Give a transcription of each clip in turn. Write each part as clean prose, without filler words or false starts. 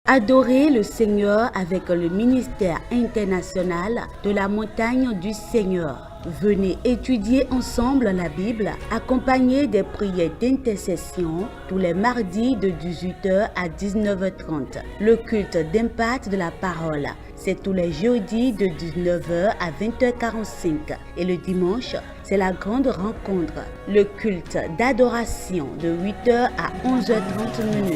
Adorez le Seigneur avec le ministère international de la montagne du Seigneur. Venez étudier ensemble la Bible, accompagné des prières d'intercession tous les mardis de 18h à 19h30. Le culte d'impact de la parole, c'est tous les jeudis de 19h à 20h45. Et le dimanche, c'est la grande rencontre, le culte d'adoration de 8h à 11h30.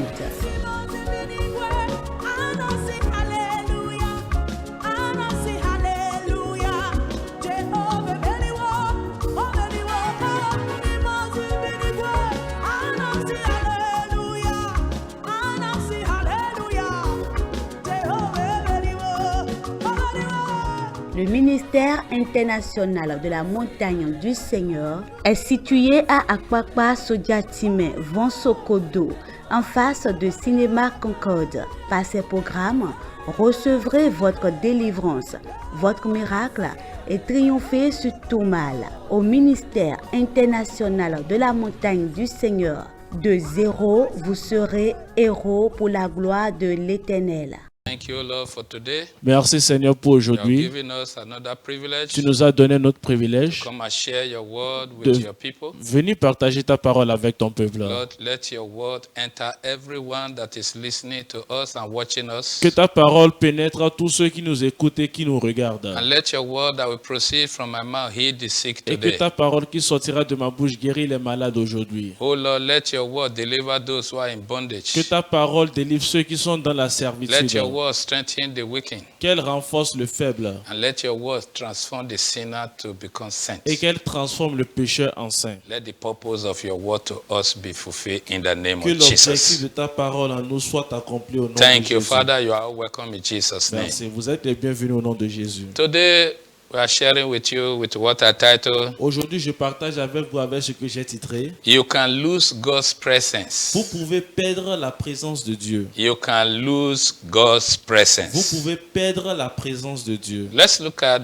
Le ministère international de la montagne du Seigneur est situé à Akwakwa Sodiatime, Vonsokodo, en face de Cinéma Concorde. Par ces programmes, recevrez votre délivrance, votre miracle et triomphez sur tout mal. Au ministère international de la montagne du Seigneur, de zéro, vous serez héros pour la gloire de l'Éternel. Thank you, Lord, for today. Merci Seigneur pour aujourd'hui. You have given us another privilege Tu nous as donné notre privilège to come and share your word with de your people. venir partager ta parole avec ton peuple. Lord, let your word enter everyone that is listening to us and watching us. Que ta parole pénètre à tous ceux qui nous écoutent et qui nous regardent. And let your word that will proceed from my mouth heal the sick Et que today. ta parole qui sortira de ma bouche guérit les malades aujourd'hui. Oh Lord, let your word deliver those who are in bondage. Que ta parole délivre ceux qui sont dans la Let servitude. your word strengthen the weak. Qu'elle renforce le faible. And let your word transform the sinner to become saint. Et qu'elle transforme le pécheur en saint. Let the purpose of your word to us be fulfilled in the name Que of l'objectif Jesus. de ta parole en nous soit accompli au nom Thank de you, Jésus. Father. You are welcome in Jesus' name. Merci. Vous êtes les bienvenus au nom de Jésus. Today, we are sharing with you with what I title, Aujourd'hui, je partage avec vous avec ce que j'ai titré. You Can Lose God's Presence. Vous pouvez perdre la présence de Dieu. You can lose God's Vous presence. pouvez perdre la présence de Dieu. Let's look at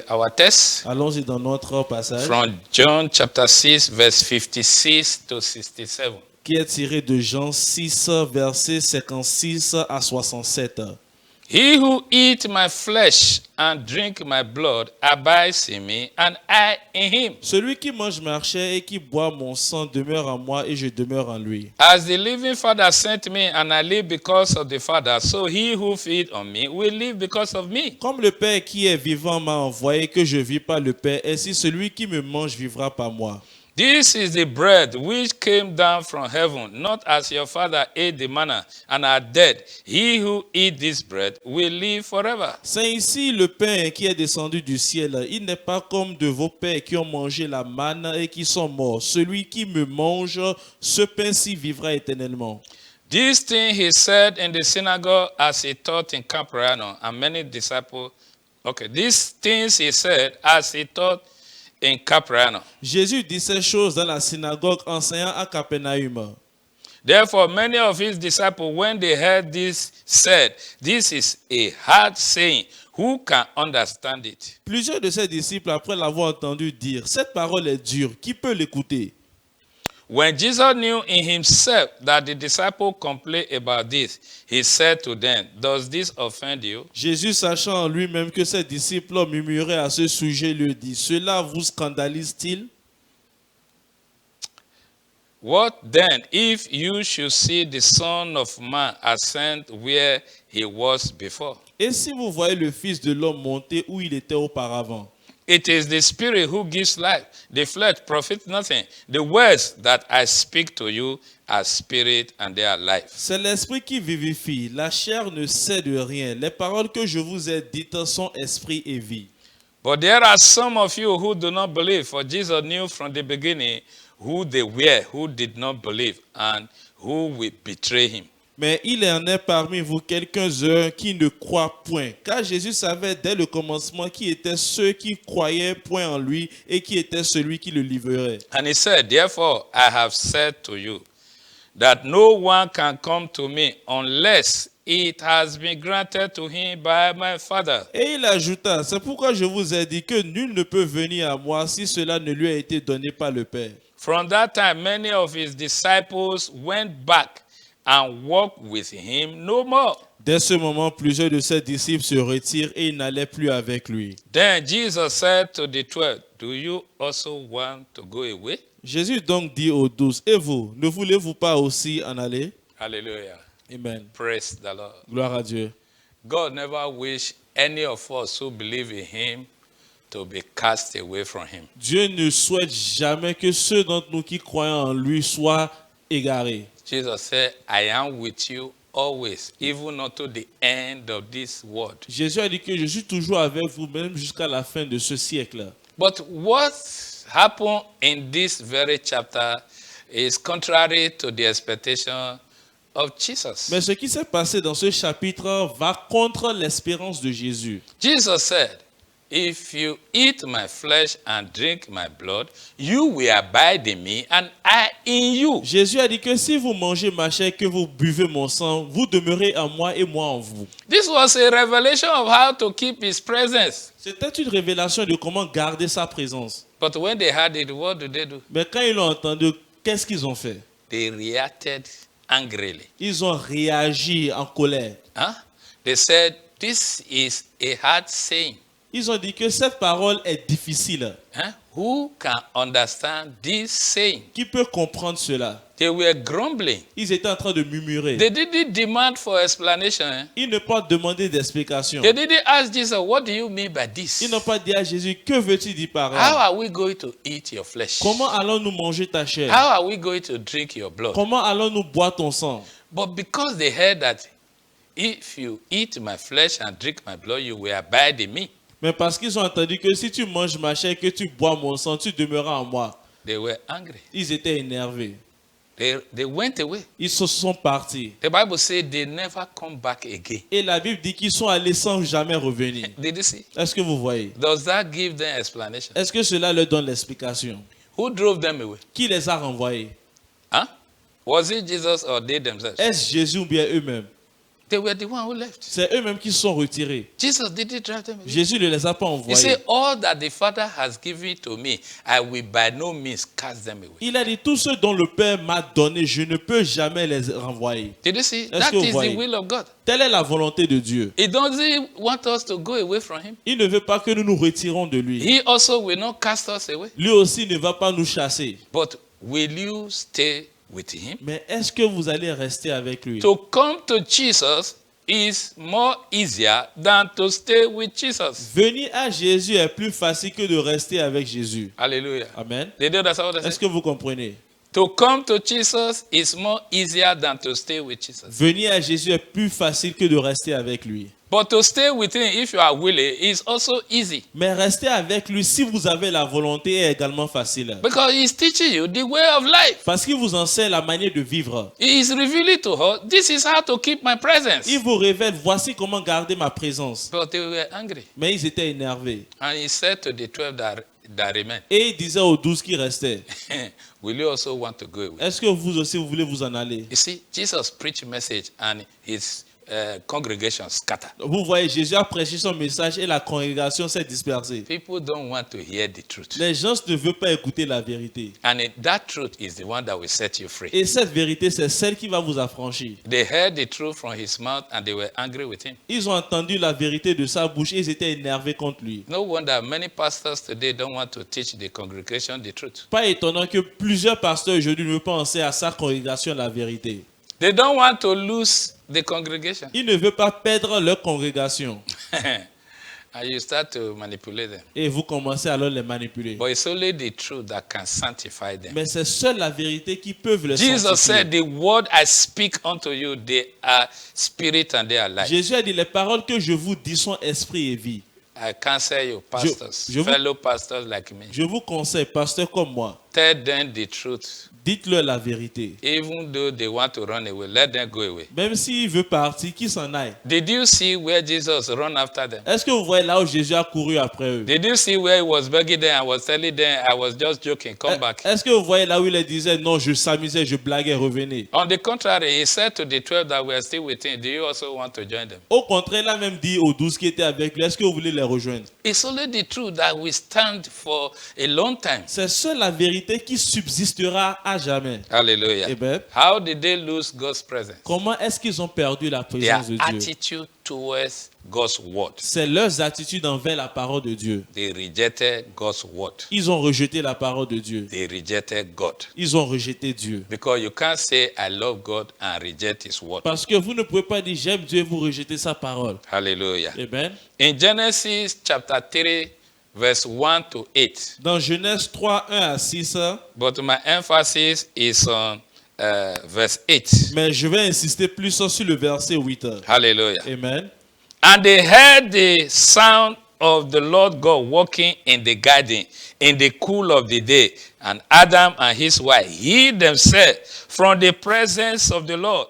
our text Allons-y dans notre passage from John chapter 6, verse 56 to 67. qui est tiré de Jean 6, versets 56 à 67. He who eat my flesh and drink my blood abides in me, and I in him. Celui qui mange ma chair et qui boit mon sang demeure en moi et je demeure en lui. As the living Father sent me, and I live because of the Father, so he who feeds on me will live because of me. Comme le Père qui est vivant m'a envoyé, que je vis par le Père, ainsi celui qui me mange vivra par moi. This is the bread which came down from heaven, not as your father ate the manna and are dead. He who eats this bread will live forever. C'est ici le pain qui est descendu du ciel. Il n'est pas comme de vos pères qui ont mangé la manne et qui sont morts. Celui qui me mange, ce pain-ci vivra éternellement. This thing he said in the synagogue as he taught in Capernaum, and many disciples. Okay, these things he said as he taught in Capernaum. Jésus dit ces choses dans la synagogue enseignant à Capernaum. Therefore, many of his disciples, when they heard this, said, This is a hard saying. Who can understand it? Plusieurs de ses disciples, après l'avoir entendu dire, cette parole est dure, qui peut l'écouter? When Jesus knew in himself that the disciples complained about this, he said to them, Does this offend you? Jésus, sachant en lui-même que ses disciples murmuraient à ce sujet, lui dit, cela vous scandalise-t-il? What then if you should see the Son of Man ascend where he was before? Et si vous voyez le Fils de l'homme monter où il était auparavant? It is the Spirit who gives life. The flesh profits nothing. The words that I speak to you are spirit and they are life. C'est l'esprit qui vivifie. La chair ne sait de rien. Les paroles que je vous ai dites sont esprit et vie. But there are some of you who do not believe, for Jesus knew from the beginning who they were, who did not believe, and who will betray him. Mais il en est parmi vous quelques-uns qui ne croient point. Car Jésus savait dès le commencement qui étaient ceux qui croyaient point en lui et qui était celui qui le livrerait. And he said, Therefore I have said to you, that no one can come to me unless it has been granted to him by my Father. Et il ajouta, c'est pourquoi je vous ai dit que nul ne peut venir à moi si cela ne lui a été donné par le Père. From that time, many of his disciples went back and walk with him no more. Dès ce moment, plusieurs de ses disciples se retirent et ils n'allaient plus avec lui. Then Jesus said to the 12, do you also want to go away? Jésus donc dit aux 12, et vous, ne voulez-vous pas aussi en aller? Hallelujah. Amen. Praise the Lord. Gloire à Dieu. God never wished any of us who believe in him to be cast away from him. Dieu ne souhaite jamais que ceux d'entre nous qui croient en lui soient égarés. Jesus said, I am with you always, even unto the end of this world. Jésus a dit que je suis toujours avec vous, même jusqu'à la fin de ce siècle. But what happened in this very chapter is contrary to the expectation of Jesus. Mais ce qui s'est passé dans ce chapitre va contre l'espérance de Jésus. Jesus said, if you eat my flesh and drink my blood, you will abide in me and I in you. Jésus a dit que si vous mangez ma chair, que vous buvez mon sang, vous demeurez en moi et moi en vous. This was a revelation of how to keep his presence. C'était une révélation de comment garder sa présence. But when they heard it, what do they do? Mais quand ils l'ont entendu, qu'est-ce qu'ils ont fait? They reacted angrily. Ils ont réagi en colère. Huh? They said, this is a hard saying. Ils ont dit que cette parole est difficile. Huh? Who can understand this saying? Qui peut comprendre cela? They were grumbling. Ils étaient en train de murmurer. They didn't demand for explanation. Eh? Ils n'ont pas demandé d'explication. They didn't ask Jesus, what do you mean by this? Ils n'ont pas dit à Jésus, que veux-tu dire par How là? are we going to eat your flesh? Comment allons-nous manger ta chair? How are we going to drink your blood? Comment allons-nous boire ton sang? But because they heard that if you eat my flesh and drink my blood, you will abide in me. Mais parce qu'ils ont entendu que si tu manges ma chair, que tu bois mon sang, tu demeuras en moi. They were angry. Ils étaient énervés. They went away. Ils se sont partis. The Bible says they never come back again. Et la Bible dit qu'ils sont allés sans jamais revenir. Did you see? Est-ce que vous voyez? Does that give them explanation? Est-ce que cela leur donne l'explication? Who drove them away? Qui les a renvoyés? Huh? Was it Jesus or they themselves? Est-ce Jésus ou bien eux-mêmes? They were the one who left. C'est eux-mêmes qui se sont retirés. Jesus didn't drive them away. Jésus ne les a pas He envoyés. said, all that the Father has given to me, I will by no means cast them away. Il a dit, tout ce dont le Père m'a donné, je ne peux jamais les renvoyer. Did you see? Est-ce That que vous is the voyez? will of God. Telle est la volonté de Dieu. He doesn't want us to go away from him. Il ne veut pas que nous nous retirons de lui. He also will not cast us away. Lui aussi ne va pas nous chasser. But will you stay with him? Mais est-ce que vous allez rester avec lui? To come to Jesus is more easier than to stay with Jesus. Venir à Jésus est plus facile que de rester avec Jésus. Hallelujah. Amen. Did you understand what I Est-ce said? que vous comprenez? To come to Jesus is more easier than to stay with Jesus. Venir à Jésus est plus facile que de rester avec lui. But to stay with him, if you are willing, is also easy. Mais rester avec lui, si vous avez la volonté, est également facile. Because he's teaching you the way of life. Parce qu'il vous enseigne la manière de vivre. He is revealing to her, this is how to keep my presence. Il vous révèle, voici comment garder ma présence. But they were angry. Mais ils étaient énervés. And he said to the 12 that remained, Et il disait aux 12 qui restaient, will you also want to go away? est-ce que vous aussi vous voulez vous en aller? You see, Jesus preached a message and his congregation scattered. Vous voyez, Jésus a prêché son message et la congrégation s'est dispersée. People don't want to hear the truth. Les gens ne veulent pas écouter la vérité. And that truth is the one that will set you free. Et cette vérité, c'est celle qui va vous affranchir. They heard the truth from his mouth and they were angry with him. Ils ont entendu la vérité de sa bouche et ils étaient énervés contre lui. No wonder many pastors today don't want to teach the congregation the truth. Pas étonnant que plusieurs pasteurs aujourd'hui ne veulent pas enseigner à sa congrégation la vérité. They don't want to lose the congregation. Ils ne veulent pas perdre leur congrégation. And you start to manipulate them. Et vous commencez alors à les manipuler. But it's only the truth that can sanctify them. Mais c'est seule la vérité qui peut les Jesus sanctifier. said, the word I speak unto you, they are spirit and they are life. Jésus a dit, les paroles que je vous dis sont esprit et vie. I counsel you, pastors, je vous- fellow pastors like me. Je vous conseille, pasteur comme moi, Tell them the truth. dites-leur la vérité. Even though they want to run away, let them go away. Même s'il veut partir, qu'il s'en aille. Did you see where Jesus ran after them? Est-ce que vous voyez là où Jésus a couru après eux? Did you see where he was begging them and was telling them, I was just joking, come back? Est-ce que vous voyez là où il leur disait, non, je s'amusais, je blaguais, revenez? On the contrary, he said to the 12 that were still with him, do you also want to join them? Au contraire, il a même dit aux 12 qui étaient avec lui, est-ce que vous voulez les rejoindre? It's only the truth that we stand for a long time. C'est seule la vérité vérité qui subsistera à jamais. Hallelujah. Amen. How did they lose God's presence? Comment est-ce qu'ils ont perdu la Their présence de Dieu? attitude towards God's word. C'est leurs attitudes envers la parole de Dieu. They rejected God's word. Ils ont rejeté la parole de Dieu. They rejected God. Ils ont rejeté Dieu. Because you can't say I love God and reject his word. Parce que vous ne pouvez pas dire j'aime Dieu et vous rejetez sa parole. Hallelujah. Amen. In Genesis chapter 3, verse 1 to 8. Dans Genèse 3, 1 à 6, But my emphasis is on verse 8. mais je vais insister plus sur le verset 8. Hallelujah. Amen. And they heard the sound of the Lord God walking in the garden in the cool of the day. And Adam and his wife hid themselves from the presence of the Lord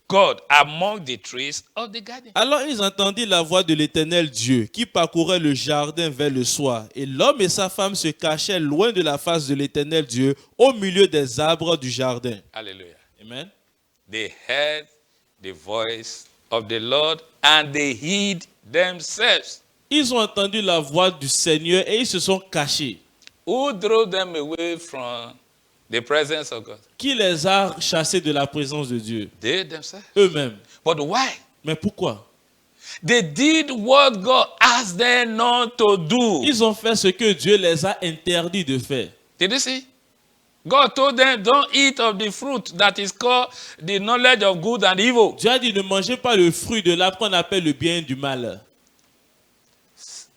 God among the trees of the garden. Alors ils entendirent la voix de l'Éternel Dieu qui parcourait le jardin vers le soir. Et l'homme et sa femme se cachaient loin de la face de l'Éternel Dieu au milieu des arbres du jardin. Hallelujah. Amen. They heard the voice of the Lord and they hid themselves. Ils ont entendu la voix du Seigneur et ils se sont cachés. Who drove them away from the presence of God? Qui les a chassés de la présence de Dieu? They themselves. Eux-mêmes. But why? Mais pourquoi? They did what God asked them not to do. Ils ont fait ce que Dieu les a interdit de faire. Did you see? God told them, don't eat of the fruit that is called the knowledge of good and evil. Dieu a dit ne mangez pas le fruit de l'arbre qu'on appelle le bien et du mal.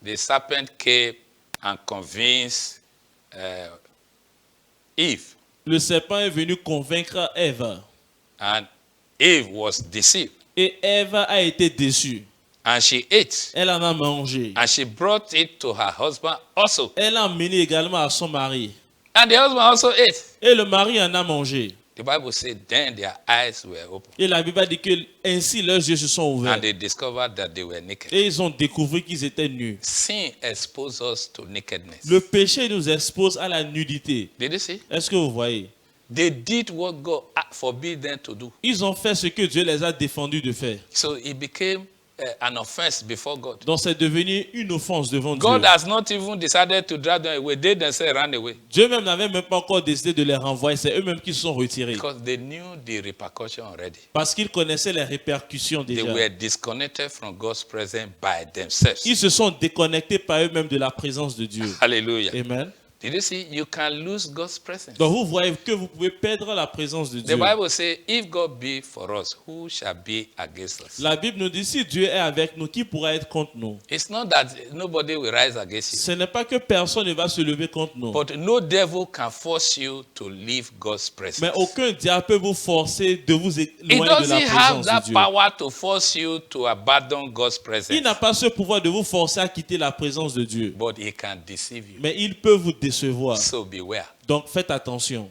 The serpent came and convinced Eve. Le serpent est venu convaincre Ève. And Eve was deceived. Et Ève a été déçue. And she ate. Elle en a mangé. And she brought it to her husband also. Elle l'a emmené également à son mari. And the husband also ate. Et le mari en a mangé. The Bible said then their eyes were open. Et la Bible dit que ainsi leurs yeux se sont ouverts. And they discovered that they were naked. Et ils ont découvert qu'ils étaient nus. Sin exposed us to nakedness. Le péché nous expose à la nudité. Did you see? Est-ce que vous voyez? They did what God forbid them to do. Ils ont fait ce que Dieu les a défendus de faire. So it became an offense before God. Donc c'est devenu une offense devant God Dieu. has not even decided to drive them away. They themselves ran away Dieu même n'avait même pas encore décidé de les renvoyer. C'est eux-mêmes qui se sont retirés. because they knew the repercussion already. Parce qu'ils connaissaient les répercussions They déjà. were disconnected from God's presence by themselves. Ils se sont déconnectés par eux-mêmes de la présence de Dieu. Hallelujah. Amen. Did you see? You can lose God's presence. Donc vous voyez que vous pouvez perdre la présence de The Dieu. Bible says, if God be for us, who shall be against us? La Bible nous dit si Dieu est avec nous, qui pourra être contre nous? It's not that nobody will rise against you, Ce n'est pas que personne ne va se lever contre nous. but no devil can force you to leave God's presence. Mais aucun diable peut vous forcer de vous It éloigner de la doesn't have présence that de Dieu. power to force you to abandon God's presence, Il n'a pas ce pouvoir de vous forcer à quitter la présence de Dieu. but he can deceive you. Mais il peut vous décevoir. So beware. Donc faites attention.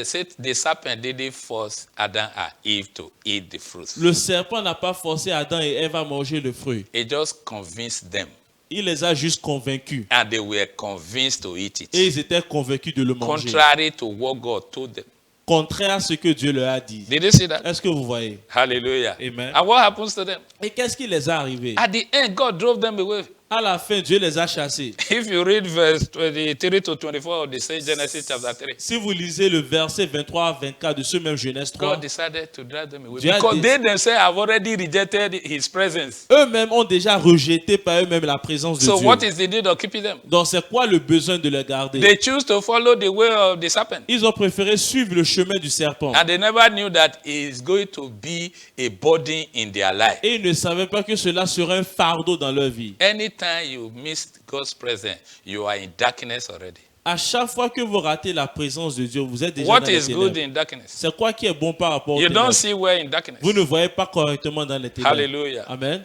Said the serpent didn't force Adam and Eve to eat the fruit. Le serpent n'a pas forcé Adam et Ève à manger le fruit. He just convinced them, Il les a juste convaincus. and they were convinced to eat it. Et ils étaient convaincus de le manger. Contrary to what God told them. Contraire à ce que Dieu leur a dit. Did you see that? Est-ce que vous voyez? Hallelujah. Amen. And what happens to them? Et qu'est-ce qui les est arrivé? At the end, God drove them away. À la fin, Dieu les a chassés. If you read verse 23 to 24 of the same Genesis chapter 3, Si vous lisez le verset 23 à 24 de ce même Genèse 3, God decided to drive them away Dieu a because dit- they themselves have already rejected His presence. eux-mêmes ont déjà rejeté par eux-mêmes la présence de So Dieu. what is the need of keeping them? Donc c'est quoi le besoin de les garder? They choose to follow the way of the serpent. Ils ont préféré suivre le chemin du serpent. And they never knew that it is going to be a burden in their life. Et ils ne savaient pas que cela serait un fardeau dans leur vie. Anytime you miss God's presence, you are in darkness already. À chaque fois que vous ratez la présence de Dieu, vous êtes déjà What dans les is good ténèbres. in darkness? C'est quoi qui est bon par rapport aux You ténèbres? don't see well in darkness. Vous ne voyez pas correctement dans les ténèbres. Hallelujah. Amen.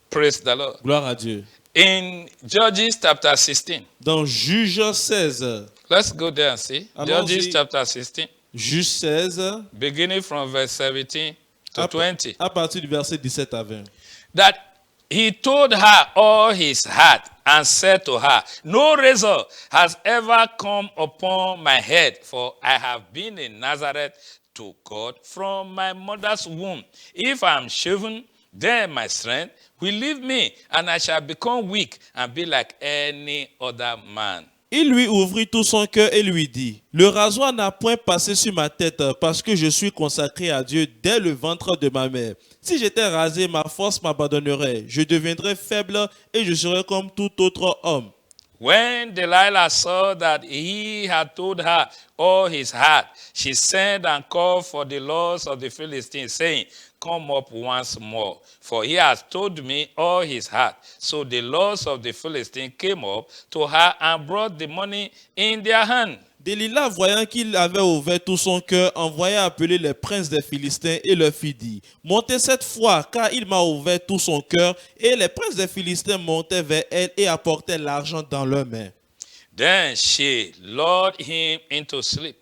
Praise the Lord. Gloire à Dieu. In Judges chapter 16, Dans Juge 16, let's go there and see. Allons-y. Judges chapter 16, Juge 16, beginning from verse 17 to 20. à partir du verset 17 à 20. That he told her all his heart and said to her, no razor has ever come upon my head, for I have been in Nazareth to God from my mother's womb. If I am shaven, then my strength will leave me, and I shall become weak and be like any other man. Il lui ouvrit tout son cœur et lui dit, « Le rasoir n'a point passé sur ma tête parce que je suis consacré à Dieu dès le ventre de ma mère. Si j'étais rasé, ma force m'abandonnerait. Je deviendrais faible et je serais comme tout autre homme. » When Delilah saw that he had told her all his heart, she sent and called for the lords of the Philistines, saying, Come up once more, for he has told me all his heart. So the lords of the Philistines came up to her and brought the money in their hand. Delilah, voyant qu'il avait ouvert tout son cœur, envoya appeler les princes des Philistins et leur fit dire, « Montez cette fois, car il m'a ouvert tout son cœur. » Et les princes des Philistins montaient vers elle et apportaient l'argent dans leurs mains. Then she lured him into sleep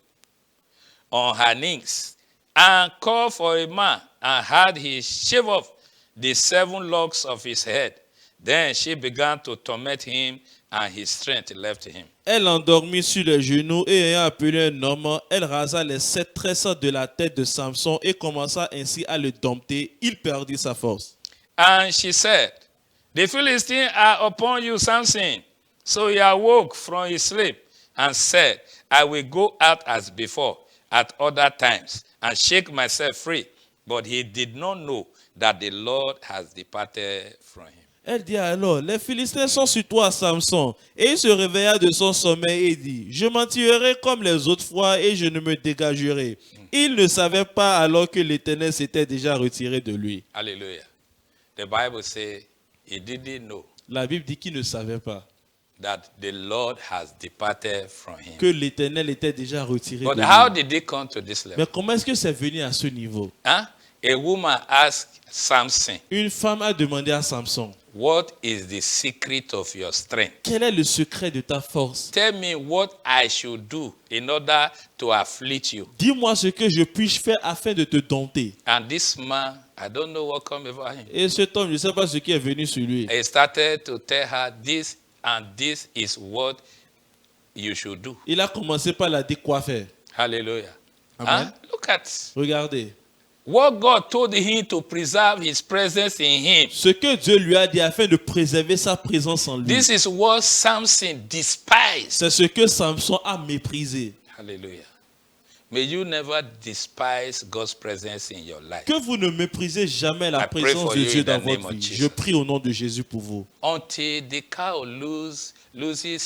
on her knees and called for a man and had him shave off the 7 locks of his head. Then she began to torment him and his strength left him. Elle l'endormit sur les genoux et ayant appelé un homme, elle rasa les 7 tresses de la tête de Samson et commença ainsi à le dompter. Il perdit sa force. And she said, The Philistines are upon you, Samson. So he awoke from his sleep and said, I will go out as before at other times and shake myself free. But he did not know that the Lord has departed from him. Elle dit alors, les Philistins sont sur toi, Samson. Et il se réveilla de son sommeil et dit, je m'en tirerai comme les autres fois et je ne me dégagerai. Il ne savait pas alors que l'Éternel s'était déjà retiré de lui. Hallelujah. The Bible says he didn't know La Bible dit qu'il ne savait pas that the Lord has departed from him. que l'Éternel était déjà retiré But de how lui. did he come to this level? Mais comment est-ce que c'est venu à ce niveau? Huh? A woman asked Samson, Une femme a demandé à Samson, what is the secret of your strength? quel est le secret de ta force? Tell me what I should do in order to afflict you. Dis-moi ce que je puis faire afin de te dompter. And this man, I don't know what come over him. Et cet homme, je ne sais pas ce qui est venu sur lui. He started to tell her this and this is what you should do. Il a commencé par la dire quoi faire. Hallelujah. Amen. Huh? Look at Regardez. what God told him to preserve his presence in him. Ce que Dieu lui a dit afin de préserver sa présence en lui. This is what Samson despised. C'est ce que Samson a méprisé. Hallelujah. May you never despise God's presence in your life. Que vous ne méprisez jamais la I pray présence for de you Dieu in dans the name votre of vie. Jesus. Je prie au nom de Jésus pour vous. Until the cow loses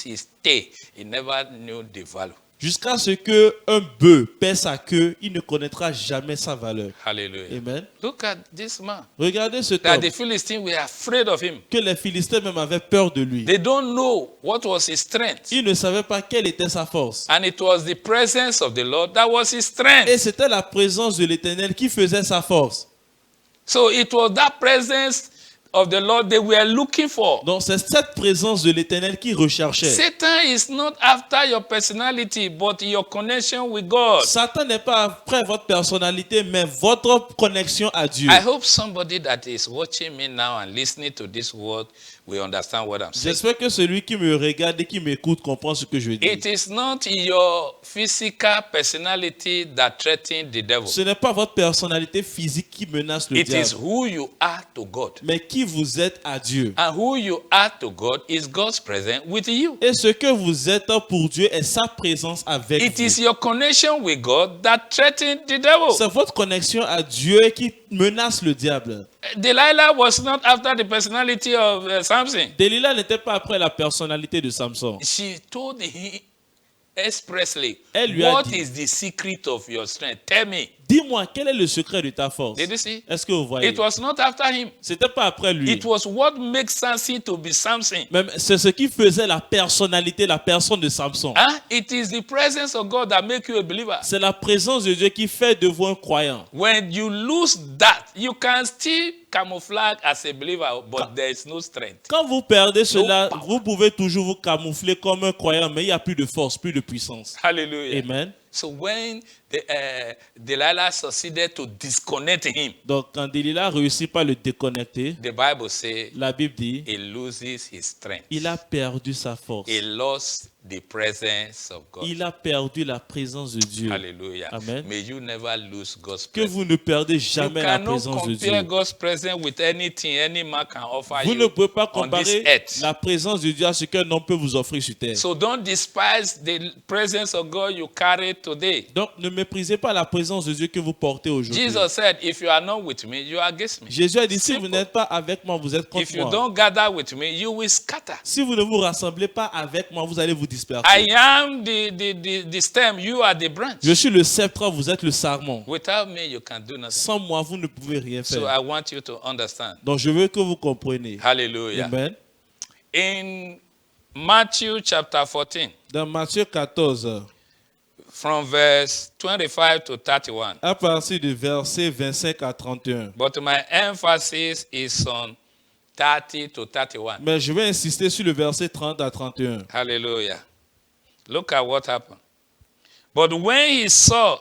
his tail, he never knew the value. Jusqu'à ce qu'un bœuf perd sa queue, il ne connaîtra jamais sa valeur. Hallelujah. Amen. Look at this man. Regardez cet That homme, the Philistines were afraid of him. que les Philistins même avaient peur de lui. They don't know what was his strength. Ils ne savaient pas quelle était sa force. And it was the presence of the Lord that was his strength. Et c'était la présence de l'Éternel qui faisait sa force. So it was that presence of the Lord they were looking for. Donc c'est cette présence de l'Éternel qui recherchait. Satan is not after your personality, but your connection with God. Satan n'est pas après votre personnalité, mais votre connexion à Dieu. I hope somebody that is watching me now and listening to this word will understand what I'm saying. J'espère que celui qui me regarde et qui m'écoute comprend ce que je dis. It is not your physical personality that threatens the devil. Ce n'est pas votre personnalité physique qui menace le It is diable, who you are to God. mais qui vous êtes à Dieu. And who you are to God is God's presence with you. Et ce que vous êtes pour Dieu est sa présence avec It vous. is your connection with God that threatens the devil. C'est votre connexion à Dieu qui menace le diable. Delilah was not after the personality of Samson. Delilah n'était pas après la personnalité de Samson. She told him expressly, Elle lui a what dit, is the secret of your strength? Tell me. dis-moi, quel est le secret de ta force? Did you see? Est-ce que vous voyez? It was not after him. C'était pas après lui. It was what makes Samson to be Samson. Même c'est ce qui faisait la personnalité, la personne de Samson. It is the presence of God that makes you a believer. C'est la présence de Dieu qui fait de vous un croyant. When you lose that, you can still camouflage as a believer, but there is no strength. Quand vous perdez cela, power. vous pouvez toujours vous camoufler comme un croyant, mais il n'y a plus de force, plus de puissance. Hallelujah. Amen. So when Delilah succeeded to disconnect him, Donc, quand Delilah réussit pas à le déconnecter, the Bible says la Bible dit, he loses his strength. il a perdu sa force. He lost the presence of God. il a perdu la présence de Dieu. Hallelujah. Amen. May you never lose God's Que presence. vous ne perdez You jamais la cannot présence de compare Dieu. God's presence with anything any man can offer Vous ne you pouvez pas on this comparer earth. la présence de Dieu à ce qu'un homme peut vous offrir sur terre. So don't despise the presence of God you carry today. Donc, ne méprisez pas la présence de Dieu que vous portez aujourd'hui. Jesus said, if you are not with me, you are against me. Jésus a dit, si vous Simple. n'êtes pas avec moi, vous êtes If contre you moi. don't gather with me, you will scatter. Si vous ne vous rassemblez pas avec moi, vous allez vous disperser. I am the stem, you are the branch. Je suis le sceptre, vous êtes le sarment. Without me, you can do nothing. Sans moi, vous ne pouvez rien So faire. I want you to understand. Donc, je veux que vous compreniez. Hallelujah. Amen. In Matthew chapter 14, Dans Matthieu 14, from verse 25 to 31. à partir du verset 25 à 31. But my emphasis is on 30 to 31. Mais je vais insister sur le verset 30 à 31. Hallelujah. Look at what happened. But when he saw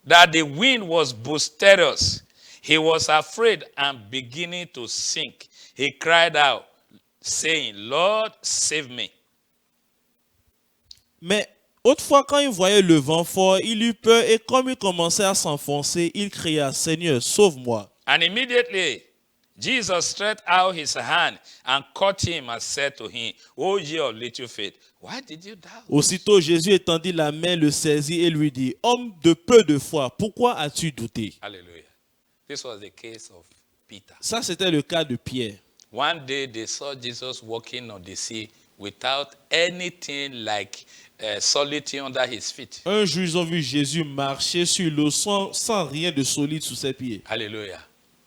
that the wind was boisterous, he was afraid and beginning to sink. He cried out, saying, Lord, save me. Mais autrefois, quand il voyait le vent fort, il eut peur et comme il commençait à s'enfoncer, il cria, Seigneur, sauve-moi. And immediately Jesus stretched out his hand and caught him and said to him, O ye of little faith, why did you doubt? Aussitôt, Jésus étendit la main, le saisit et lui dit, homme de peu de foi, pourquoi as-tu douté? Hallelujah. This was the case of Peter. Ça, c'était le cas de Pierre. One day they saw Jesus walking on the sea without anything like solidity under his feet. Un jour, ils ont vu Jésus marcher sur l'eau sans rien de solide sous ses pieds. Hallelujah.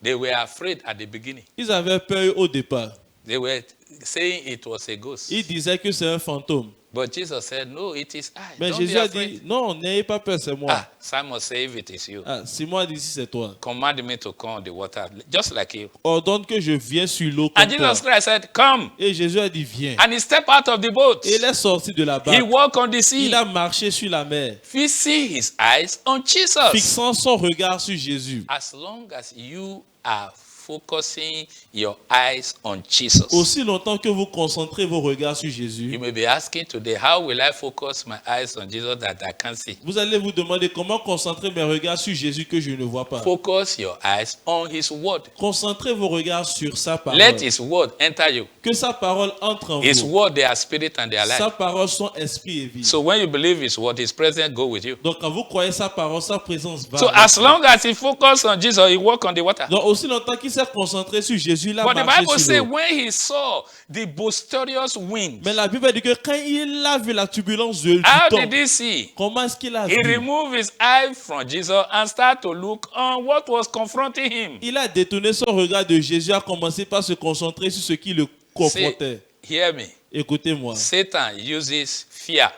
They were afraid at the beginning. Ils avaient peur au départ. They were saying it was a ghost. Ils disaient que c'est un fantôme. But Jesus said, no, it is I. Mais Don't Jésus be a afraid. dit, non, n'ayez pas peur, c'est moi. Ah, Simon said, if it is you, Si moi d'ici, c'est toi. command me to come on the water, just like you. Ordonne que je vienne sur l'eau And comme toi. Jesus Christ said, come. Et Jésus a dit, viens. And he stepped out of the boat. Et il est sorti de la He barque. walked on the sea, Il a marché sur la mer, fixing his eyes on Jesus. fixant son regard sur Jésus. As long as you are focusing your eyes on Jesus. Aussi longtemps que vous concentrez vos regards sur You Jésus, may be asking today, how will I focus my eyes on Jesus that I can't see? vous allez vous demander comment concentrer mes regards sur Jésus que je ne vois pas. Focus your eyes on his word. Concentrez vos regards sur sa parole. Let his word enter you. Que sa parole entre en His vous. word, they are spirit and they are Sa life. parole, son esprit et vie. So when you believe his word, his presence go with you. Donc quand vous croyez sa parole, sa présence va. So avec as vous. long as he focus on Jesus, he walk on the water. Donc aussi longtemps qu'il s'est concentré sur Jésus, il a But the marché Bible sur says l'eau. when he saw the boisterous wind, Mais la Bible dit que quand il a vu la turbulence du how temps, did he see? comment est-ce qu'il a He vu? removed his eye from Jesus and started to look on what was confronting him. Il a détourné son regard de Jésus, a commencé par se concentrer sur ce qui le confrontait. Hear me. Écoutez-moi. Satan uses fear,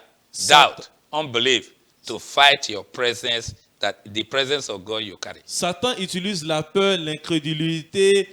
doubt, unbelief to fight your presence, that the presence of God you carry. Satan utilise la peur, l'incrédulité,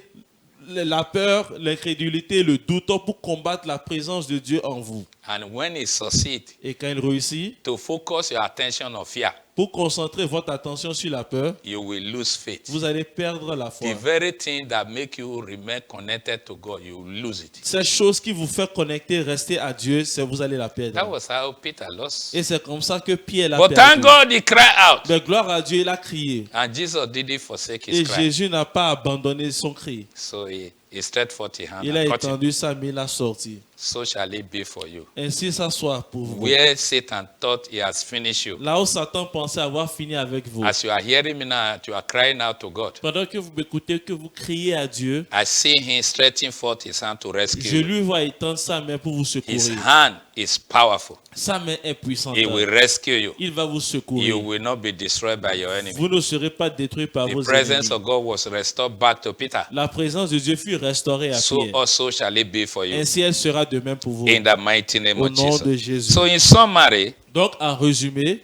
le doute pour combattre la présence de Dieu en vous. And when he succeeds Et quand il réussit, to focus your attention on fear, pour concentrer votre attention sur la peur, you will lose faith. vous allez perdre la foi. The very thing that make you remain connected to God, you will lose it. Cette chose qui vous fait connecter, rester à Dieu, c'est vous allez la That perdre. was how Peter lost. Et c'est comme ça que Pierre l'a But thank perdu. God he cried out. Mais gloire à Dieu, il a crié. And Jesus didn't forsake Et his cry. Jésus n'a pas abandonné son cri. So he stretched forth his hand Il a and caught him. étendu sa main, il a sorti. So shall it be for you. Ainsi, ça soit pour vous. Where Satan thought he has finished you. Là où Satan pensait avoir fini avec vous. As you are hearing me now, you are crying out to God. Pendant que vous m'écoutez, que vous criez à Dieu, I see him stretching forth his hand to rescue je you. lui vois étendre sa main pour vous His secourir. hand is powerful. Sa main est puissante. He will rescue you. Il va vous You secourir. will not be destroyed by your enemy. Vous ne serez pas détruits par The vos presence ennemis. of God was restored back to Peter. La présence de Dieu fut restaurée à So Pierre. also shall it be for you. Ainsi, elle sera de même pour vous. In the mighty name Au of nom de Jesus. Jésus. So in summary, Donc, en résumé,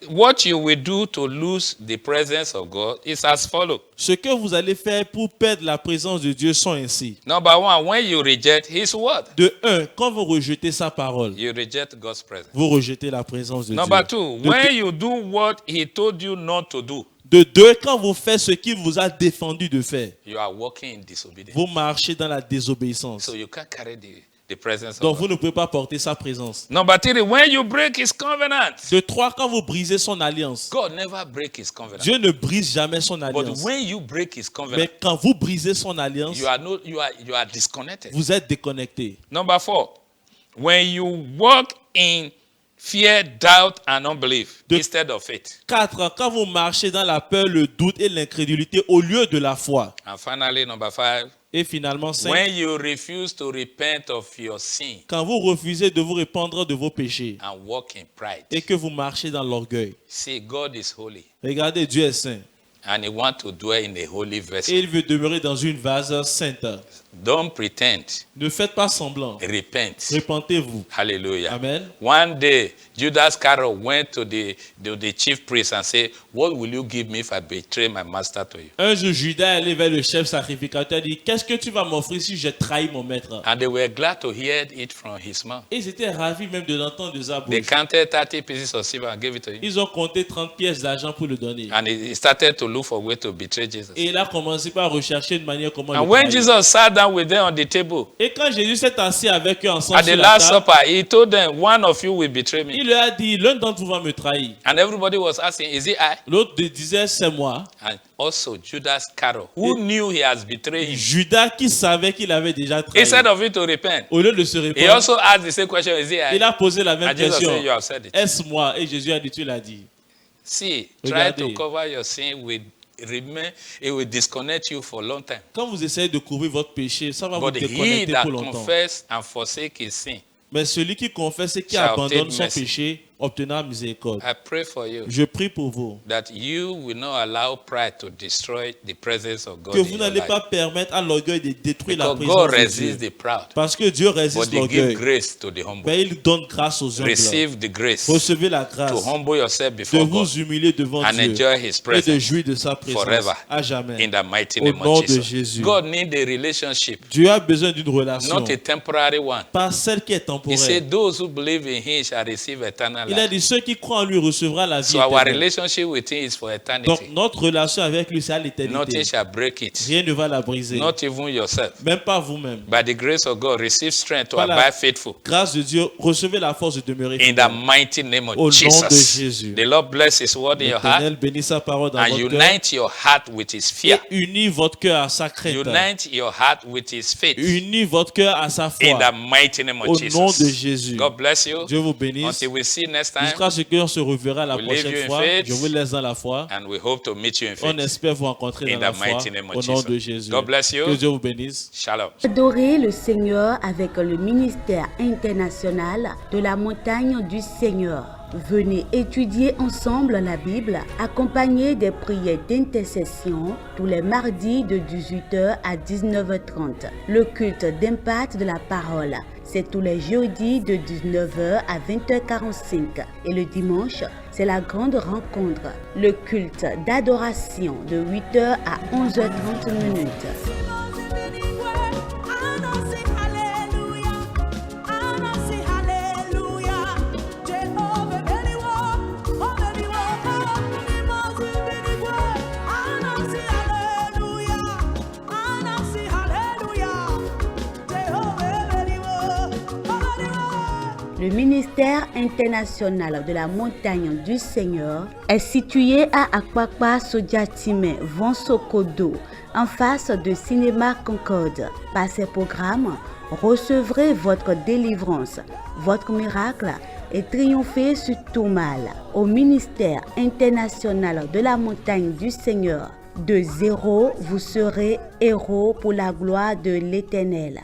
what you will do to lose the presence of God is as follows. ce que vous allez faire pour perdre la présence de Dieu sont ainsi. Number one, when you reject his word, De un, quand vous rejetez sa parole, you reject God's presence. vous rejetez la présence de Number Dieu. two, De when you do what he told you not to do, De deux, quand vous faites ce qu'il vous a défendu de faire, you are walking in disobedience. vous marchez dans la désobéissance. So you can't carry the presence Donc of vous God. ne pouvez pas porter sa présence. Number 3, when you break his covenant, De 3, quand vous brisez son alliance, God never break his covenant. Dieu ne brise jamais son But alliance. when you break his covenant, Mais quand vous brisez son alliance, you are disconnected. vous êtes déconnecté. Number 4, when you walk in fear, doubt, and unbelief instead of faith. 4, quand vous marchez dans la peur, le doute et l'incrédulité au lieu de la foi. And finally, number 5, Et finalement, 5, when you refuse to repent of your sin quand vous refusez de vous répandre de vos péchés and walk in pride. et que vous marchez dans l'orgueil. See, God is holy, Regardez, Dieu est saint and he wants to dwell in a holy et vessel. il veut demeurer dans une vase sainte. Don't pretend. Ne faites pas semblant. Repent. Répentez-vous. Hallelujah. Amen. One day, Judas Iscariot went to the chief priest and said, "What will you give me if I betray my master to you?" Un jour, Judas est allé vers le chef sacrificateur et dit, qu'est-ce que tu vas m'offrir si j'ai trahi mon maître? And they were glad to hear it from his mouth. Et ils étaient ravis même de l'entendre de sa They bouche. counted 30 pieces of silver and gave it to him. Ils ont compté 30 pièces d'argent pour le donner. And he started to look for a way to betray Jesus. Et il a commencé par rechercher une manière comment And le when trahir. Jesus sat down with them on the table, Et quand Jésus s'est assis avec eux ensemble at sur the la Last table, Supper, he told them, "One of you will betray me." il leur a dit, l'un d'entre vous va me trahir. And everybody was asking, "Is it I?" L'autre disait, c'est moi. And also Judas Iscariot, who knew he has betrayed him, Judas qui savait qu'il avait déjà trahi. instead of it to repent, Au lieu de se he répondre, also asked the same question, "Is it il I?" a posé la même And Jesus question. said, "You have said it." Est-ce moi? Et Jésus a dit, tu l'as dit. See, try Regardez. to cover your sin with remain. It will disconnect you for a long time. Quand vous essayez de couvrir votre péché, ça va vous But he déconnecter that pour longtemps. confess and forsake his sin, Mais celui qui confesse et qui shall abandonne obtain son mercy. péché obtenir miséricorde. I pray for you Je prie pour vous that you will not allow pride to destroy the presence of God que in vous your n'allez life. pas permettre à l'orgueil de détruire la Because God présence de resists Dieu. the proud, Parce que Dieu but résiste he gives l'orgueil. grace to the humble. Mais il donne grâce aux humbles. Receive the grace Recevez la to grâce humble yourself de before God vous humilier devant and Dieu enjoy his et de presence jouir de sa présence forever à jamais. in the mighty Au name nom of de Jesus. Jésus. God needs a relationship, Dieu a besoin d'une relation, not a temporary one. pas celle qui est He temporaire. said, "Those who believe in him shall receive eternal Il a life." dit, ceux qui croient en lui recevront la vie So our éternelle. relationship with him is for Donc eternity. notre relation avec lui, c'est à Nothing l'éternité. shall break it. Rien ne va la briser. Not even yourself. Même pas vous-même. By the grace of God, receive strength to Voilà. abide faithful. Grâce de Dieu, recevez la force de demeurer In the fidèle. mighty name of Au nom de Jesus. Jésus. The Lord bless his word in your heart L'Éternel bénit sa parole dans and votre cœur unite your heart with his fear. et unit votre cœur à sa crainte. Unite your heart with his faith. Unit votre cœur à sa In the foi. mighty name Au of nom de Jesus. Jésus. God bless you. Dieu vous bénisse. Until we see next time, Jusqu'à ce qu'on se reverra la We leave you prochaine in fois. faith. Je vous laisse dans la foi. and we hope to meet you in On faith. espère vous rencontrer In dans la the foi. mighty name of Au nom de Jesus. Jésus. God bless you. Que Dieu vous bénisse. Shalom. Adorer le Seigneur avec le ministère international de la montagne du Seigneur. Venez étudier ensemble la Bible, accompagné des prières d'intercession tous les mardis de 18h à 19h30. Le culte d'impact de la parole, c'est tous les jeudis de 19h à 20h45. Et le dimanche, c'est la grande rencontre, le culte d'adoration de 8h à 11h30 minutes. Le ministère international de la montagne du Seigneur est situé à Akwakwa Sodiatime, Vonsokodo, en face de Cinéma Concorde. Par ces programmes, recevrez votre délivrance, votre miracle et triomphez sur tout mal. Au ministère international de la montagne du Seigneur, de zéro, vous serez héros pour la gloire de l'Éternel.